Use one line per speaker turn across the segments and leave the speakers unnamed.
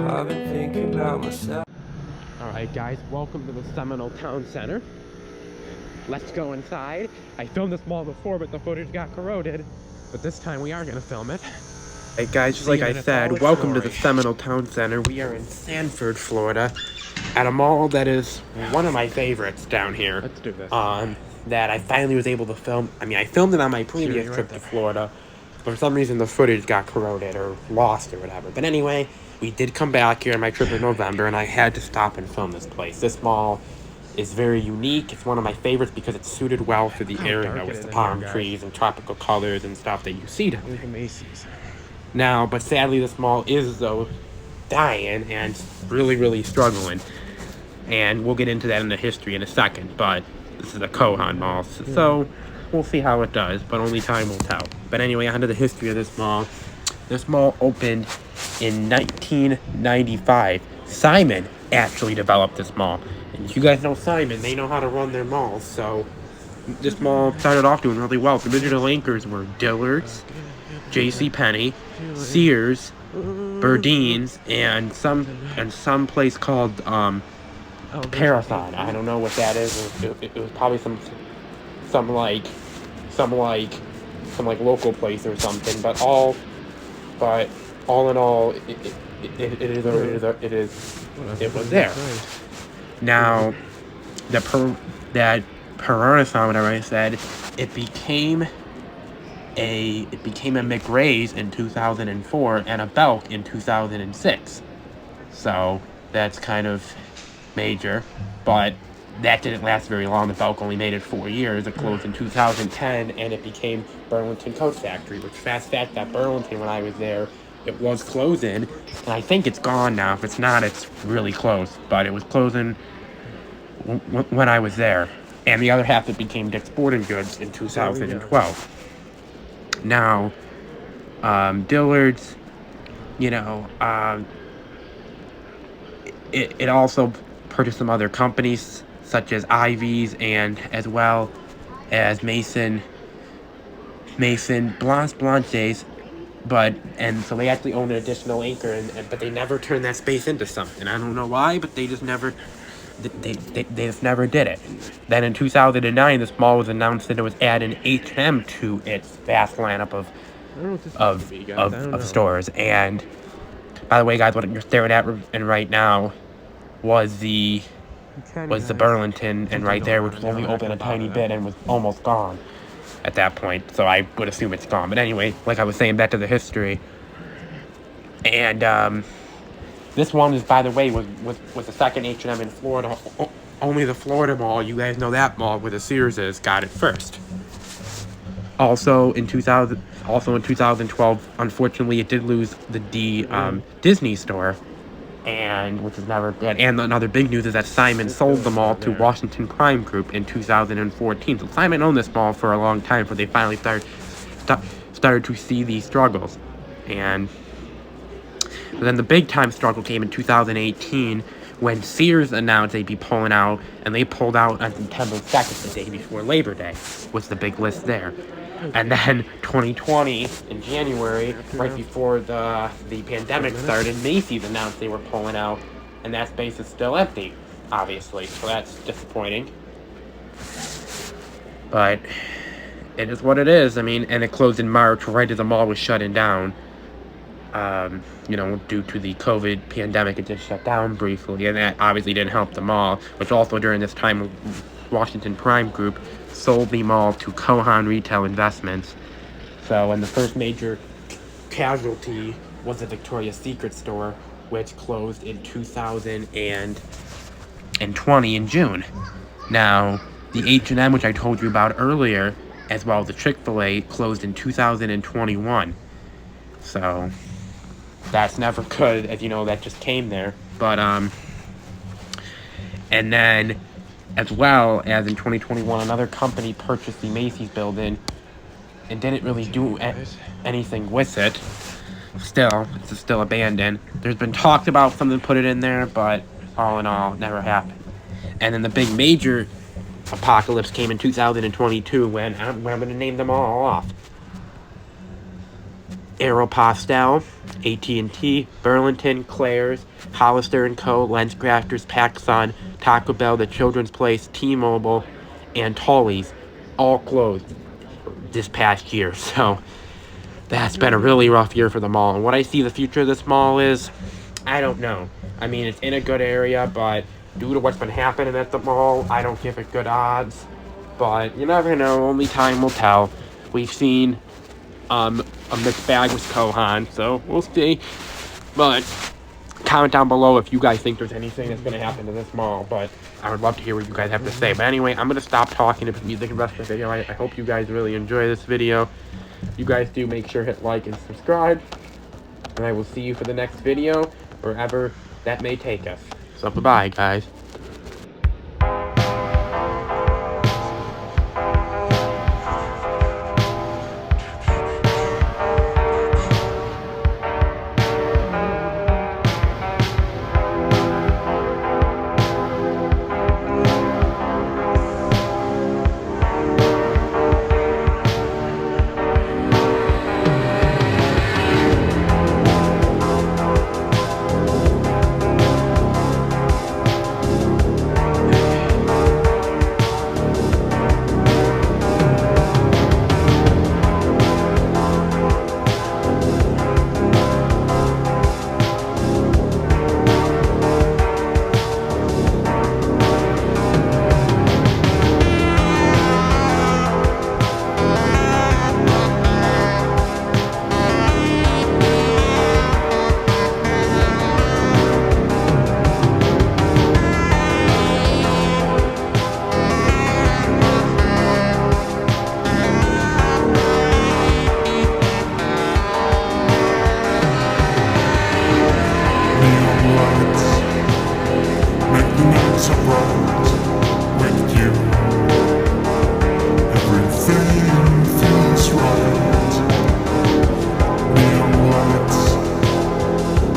I've been thinking about myself.
Alright guys, welcome to the Seminole Town Center. Let's go inside. I filmed this mall before, but the footage got corroded. But this time we are going to film it. Hey guys, just like I said, welcome to the Seminole Town Center. We are in Sanford, Florida, at a mall that is one of my favorites down here. Let's do this. That I finally was able to film. I mean, I filmed it on my previous trip to Florida. But for some reason, the footage got corroded or lost or whatever. But anyway, we did come back here on my trip in November, and I had to stop and film this place. This mall is very unique. It's one of my favorites because it's suited well for the area with the palm trees and tropical colors and stuff that you see down there.
Macy's.
Now, but sadly, this mall is, though, dying and really struggling. And we'll get into that in the history in a second, but this is a Kohan mall, so we'll see how it does, but only time will tell. But anyway, on to the history of this mall. This mall opened in 1995. Simon actually developed this mall. And you guys know Simon, they know how to run their malls, so this mall started off doing really well. The original anchors were Dillard's, JCPenney, Sears, Burdeen's, and some place called Parathon. I don't know what that is. It was probably some like local place or something. But all in all, it was there. Now, that Parathon, whatever I said, it became a McRae's in 2004 and a Belk in 2006. So that's kind of major, but that didn't last very long. The Belk only made it 4 years. It closed in 2010, and it became Burlington Coat Factory, which fast fact that Burlington, when I was there, it was closing, and I think it's gone now. If it's not, it's really close, but it was closing when I was there. And the other half, it became Dick's Sporting Goods in 2012. Now, Dillard's, it also purchased some other companies such as Ivy's and as well as Maison Blanche's, and so they actually own an additional anchor, but they never turned that space into something. I don't know why, but they just never did it. Then in 2009, this mall was announced that it was adding H&M to its vast lineup of stores. And by the way, guys, what you're staring at right now was the Burlington, and right there, which was only open a tiny bit and was almost gone at that point. So I would assume it's gone. But anyway, like I was saying, back to the history. And this one is, by the way, was the second H&M in Florida. Only the Florida mall, you guys know that mall where the Sears is, got it first. Also in 2012, unfortunately, it did lose the Disney store, and which is never good. And another big news is that Simon sold the mall to Washington Prime Group in 2014. So Simon owned this mall for a long time before they finally started to see these struggles. And then the big time struggle came in 2018 when Sears announced they'd be pulling out, and they pulled out on September 2nd, the day before Labor Day, was the big list there. And then 2020, in January, right before the pandemic started, Macy's announced they were pulling out, and that space is still empty, obviously, so that's disappointing. But it is what it is. I mean, and it closed in March, right as the mall was shutting down. Due to the COVID pandemic, it did shut down briefly, and that obviously didn't help the mall, which also during this time, Washington Prime Group sold the mall to Kohan Retail Investments. So, and the first major casualty was the Victoria's Secret store, which closed in 2020 in June. Now, the H&M, which I told you about earlier, as well as the Chick-fil-A, closed in 2021. So that's never good, as you know, that just came there. But, and then, as well as in 2021, another company purchased the Macy's building and didn't really do anything with it. Still, it's still abandoned. There's been talked about something put it in there, but all in all, it never happened. And then the big major apocalypse came in 2022 when I'm going to name them all off. Aeropostale, AT&T, Burlington, Claire's, Hollister & Co., LensCrafters, PacSun, Taco Bell, The Children's Place, T-Mobile, and Tully's all closed this past year. So that's been a really rough year for the mall. And what I see the future of this mall is, I don't know. I mean, it's in a good area, but due to what's been happening at the mall, I don't give it good odds. But you never know. Only time will tell. We've seen a mixed bag with Kohan, so we'll see. But comment down below if you guys think there's anything that's going to happen to this mall. But I would love to hear what you guys have to say. But anyway, I'm going to stop talking about music and the rest of the video. I hope you guys really enjoy this video. If you guys do, make sure to hit like and subscribe. And I will see you for the next video, wherever that may take us. So bye-bye, guys.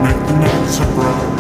Make the night so bright.